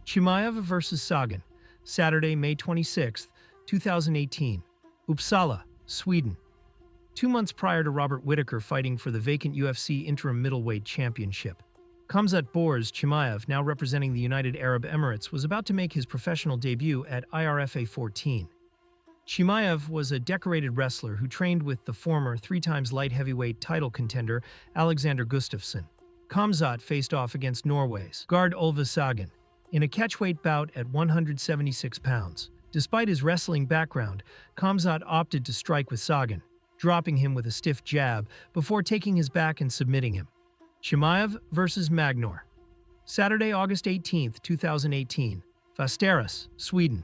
Chimaev versus Sagan, Saturday, May 26, 2018. Uppsala, Sweden. 2 months prior to Robert Whittaker fighting for the vacant UFC interim middleweight championship, Khamzat Borz Chimaev, now representing the United Arab Emirates, was about to make his professional debut at IRFA 14. Chimaev was a decorated wrestler who trained with the former 3-time light heavyweight title contender Alexander Gustafsson. Khamzat faced off against Norway's Gard Ulva Sagan in a catchweight bout at 176 pounds. Despite his wrestling background, Khamzat opted to strike with Sagan, dropping him with a stiff jab before taking his back and submitting him. Chimaev versus Magnor. Saturday, August 18, 2018. Västerås, Sweden.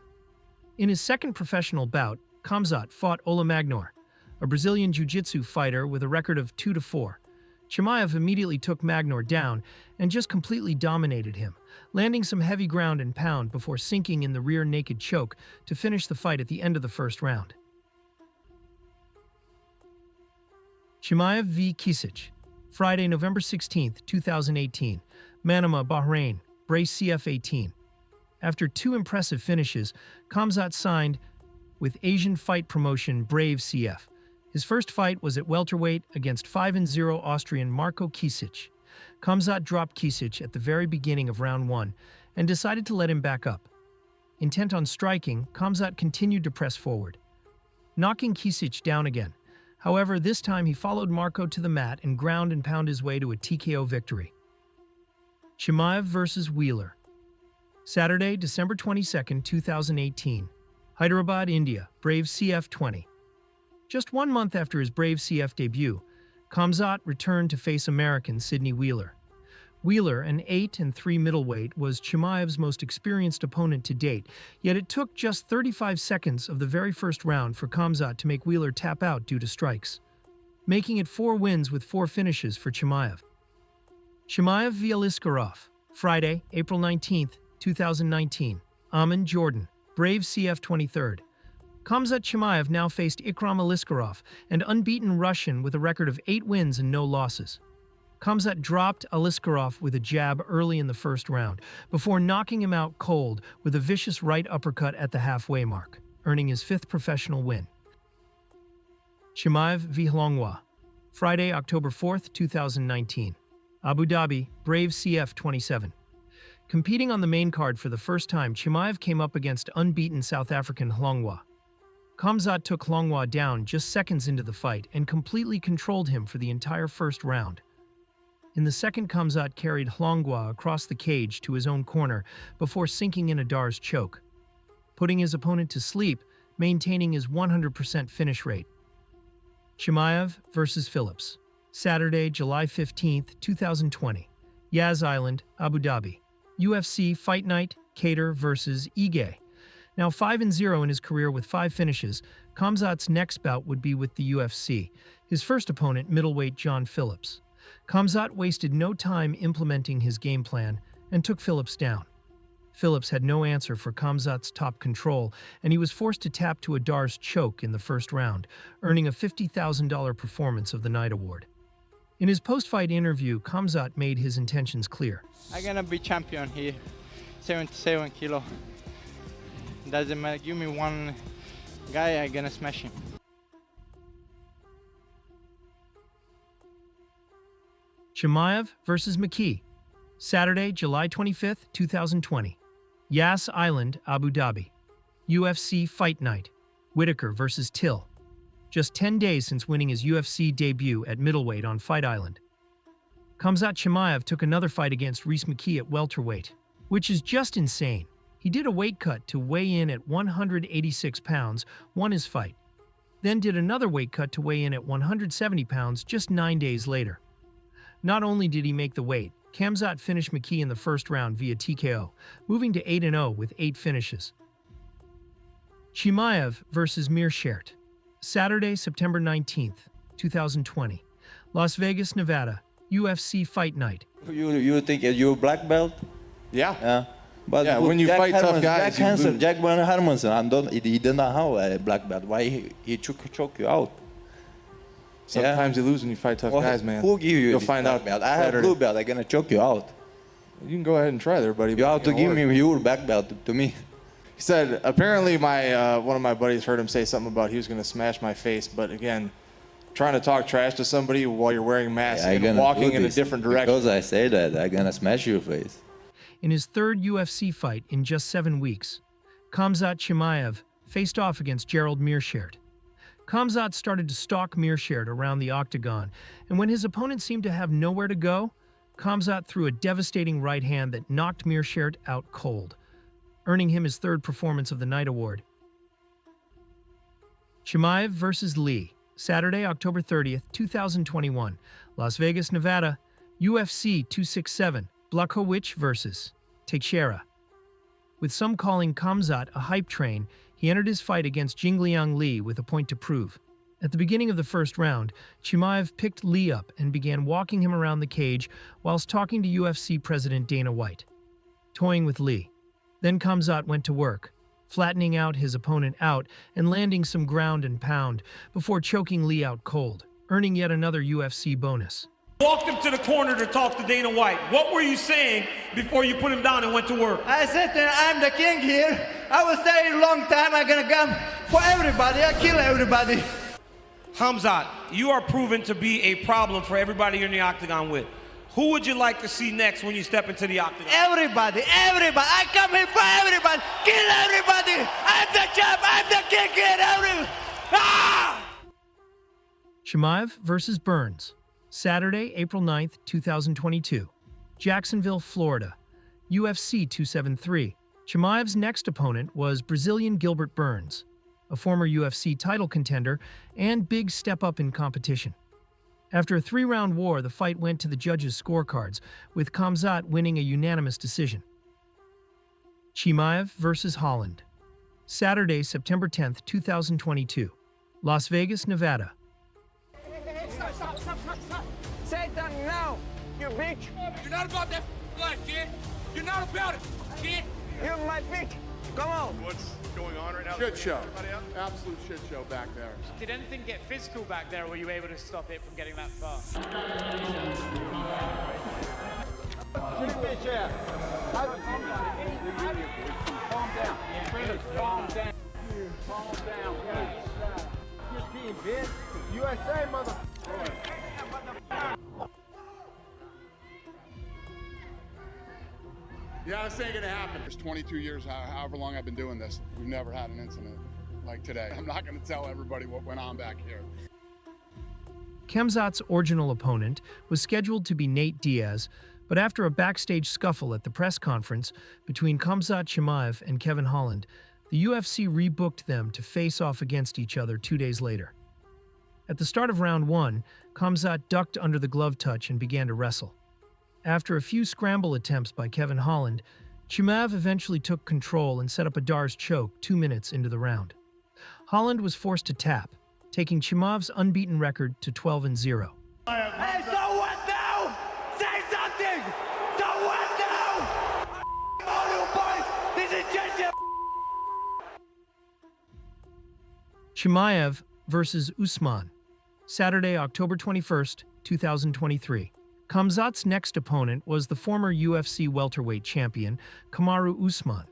In his second professional bout, Khamzat fought Ola Magnor, a Brazilian jiu-jitsu fighter with a record of 2-4. Chimaev immediately took Magnor down and just completely dominated him, landing some heavy ground and pound before sinking in the rear naked choke to finish the fight at the end of the first round. Chimaev v. Kisic. Friday, November 16, 2018. Manama, Bahrain, Brace CF18. After 2 impressive finishes, Khamzat signed with Asian fight promotion Brave CF. His first fight was at welterweight against 5-0 Austrian Marko Kisic. Khamzat dropped Kisic at the very beginning of round 1 and decided to let him back up. Intent on striking, Khamzat continued to press forward, knocking Kisic down again. However, this time he followed Marko to the mat and ground and pound his way to a TKO victory. Chimaev versus Wheeler. Saturday, December 22, 2018. Hyderabad, India, Brave CF 20. Just 1 month after his Brave CF debut, Khamzat returned to face American Sidney Wheeler. Wheeler, an 8-3 middleweight, was Chimaev's most experienced opponent to date, yet it took just 35 seconds of the very first round for Khamzat to make Wheeler tap out due to strikes, making it 4 wins with 4 finishes for Chimaev. Chimaev v. Aliskerov. Friday, April 19, 2019. Amman, Jordan, Brave CF 23rd. Khamzat Chimaev now faced Ikram Aliskerov, an unbeaten Russian with a record of 8 wins and no losses. Khamzat dropped Aliskerov with a jab early in the first round, before knocking him out cold with a vicious right uppercut at the halfway mark, earning his 5th professional win. Chimaev v. Hlongwa. Friday, October 4, 2019. Abu Dhabi, Brave CF 27. Competing on the main card for the first time, Chimaev came up against unbeaten South African Hlongwa. Khamzat took Hlongwa down just seconds into the fight and completely controlled him for the entire first round. In the second, Khamzat carried Hlongwa across the cage to his own corner before sinking in a Dar's choke, putting his opponent to sleep, maintaining his 100% finish rate. Chimaev versus Phillips. Saturday, July 15, 2020. Yas Island, Abu Dhabi. UFC Fight Night, Cater versus Ige. Now 5-0 in his career with 5 finishes, Khamzat's next bout would be with the UFC, his first opponent, middleweight John Phillips. Khamzat wasted no time implementing his game plan and took Phillips down. Phillips had no answer for Khamzat's top control, and he was forced to tap to a Dar's choke in the first round, earning a $50,000 Performance of the Night award. In his post-fight interview, Khamzat made his intentions clear. I'm gonna be champion here, 77 kilo. Doesn't matter, give me one guy, I'm gonna smash him. Chimaev versus McKee. Saturday, July 25, 2020. Yas Island, Abu Dhabi. UFC Fight Night. Whittaker versus Till. Just 10 days since winning his UFC debut at middleweight on Fight Island. Khamzat Chimaev took another fight against Rhys McKee at welterweight, which is just insane. He did a weight cut to weigh in at 186 pounds, won his fight, then did another weight cut to weigh in at 170 pounds just 9 days later. Not only did he make the weight, Khamzat finished McKee in the first round via TKO, moving to 8-0 with 8 finishes. Chimaev versus Meerschaert. Saturday, September 19, 2020. Las Vegas, Nevada. UFC Fight Night. You think you're black belt? Yeah. But yeah, when you fight tough guys, Jack Hermanson, he did not have a black belt. Why he choke you out? Sometimes you lose when you fight tough guys, man. Who give you You'll this find black out belt? I have blue belt. I'm gonna choke you out. You can go ahead and try there, buddy. You have to give me your black belt to me. He said apparently one of my buddies heard him say something about he was going to smash my face, but again, trying to talk trash to somebody while you're wearing masks and walking in a different direction. Because I say that, I'm gonna smash your face. In his third UFC fight in just 7 weeks, Khamzat Chimaev faced off against Gerald Meerschaert. Khamzat started to stalk Meerschaert around the octagon, and when his opponent seemed to have nowhere to go, Khamzat threw a devastating right hand that knocked Meerschaert out cold, earning him his third Performance of the Night award. Chimaev versus Lee, Saturday, October 30th, 2021, Las Vegas, Nevada, UFC 267, Blachowicz versus Teixeira. With some calling Khamzat a hype train, he entered his fight against Jingliang Li with a point to prove. At the beginning of the first round, Chimaev picked Li up and began walking him around the cage whilst talking to UFC President Dana White, toying with Li. Then Khamzat went to work, flattening out his opponent out and landing some ground and pound before choking Li out cold, earning yet another UFC bonus. Walked him to the corner to talk to Dana White. What were you saying before you put him down and went to work? I said that I'm the king here. I was there a long time. I'm gonna come for everybody. I kill everybody. Khamzat, you are proven to be a problem for everybody you're in the octagon with. Who would you like to see next when you step into the octagon? Everybody. I come here for everybody. Kill everybody. I'm the champ. I'm the king here. Everybody. Ah! Chimaev versus Burns, Saturday, April 9th, 2022, Jacksonville, Florida, UFC 273. Chimaev's next opponent was Brazilian Gilbert Burns, a former UFC title contender and big step up in competition. After a 3-round war, the fight went to the judges' scorecards, with Khamzat winning a unanimous decision. Chimaev versus Holland, Saturday, September 10th, 2022, Las Vegas, Nevada. Stop. Say that now, you bitch. You're not about that life, kid. You're not about it, kid. You're my bitch. Come on. What's going on right now? Shit show. Absolute shit show back there. Did anything get physical back there, or were you able to stop it from getting that far? Calm down. Calm down. Calm down. Your team, bitch. USA, mother. Yeah, this ain't gonna happen. It's 22 years, however long I've been doing this. We've never had an incident like today. I'm not gonna tell everybody what went on back here. Khamzat's original opponent was scheduled to be Nate Diaz, but after a backstage scuffle at the press conference between Khamzat Chimaev and Kevin Holland, the UFC rebooked them to face off against each other 2 days later. At the start of round 1, Khamzat ducked under the glove touch and began to wrestle. After a few scramble attempts by Kevin Holland, Chimaev eventually took control and set up a Dar's choke 2 minutes into the round. Holland was forced to tap, taking Chimaev's unbeaten record to 12-0. Hey, so what now? Say something. So what now? All you boys, this is just your Chimaev versus Usman, Saturday, October 21st, 2023. Khamzat's next opponent was the former UFC welterweight champion, Kamaru Usman.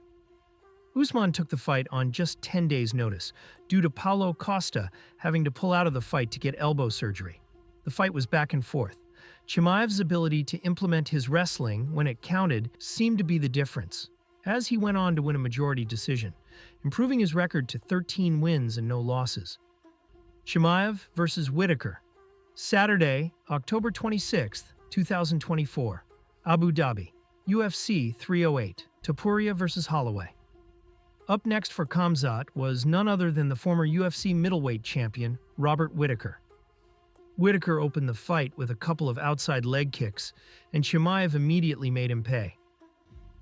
Usman took the fight on just 10 days' notice, due to Paulo Costa having to pull out of the fight to get elbow surgery. The fight was back and forth. Chimaev's ability to implement his wrestling when it counted seemed to be the difference, as he went on to win a majority decision, improving his record to 13 wins and no losses. Chimaev versus Whitaker, Saturday, October 26th, 2024, Abu Dhabi, UFC 308, Topuria versus Holloway. Up next for Khamzat was none other than the former UFC middleweight champion, Robert Whitaker. Whitaker opened the fight with a couple of outside leg kicks, and Chimaev immediately made him pay.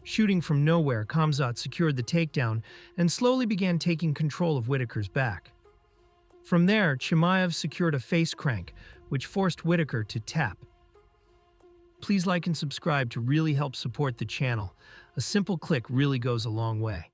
Shooting from nowhere, Khamzat secured the takedown and slowly began taking control of Whitaker's back. From there, Chimaev secured a face crank, which forced Whitaker to tap. Please like and subscribe to really help support the channel. A simple click really goes a long way.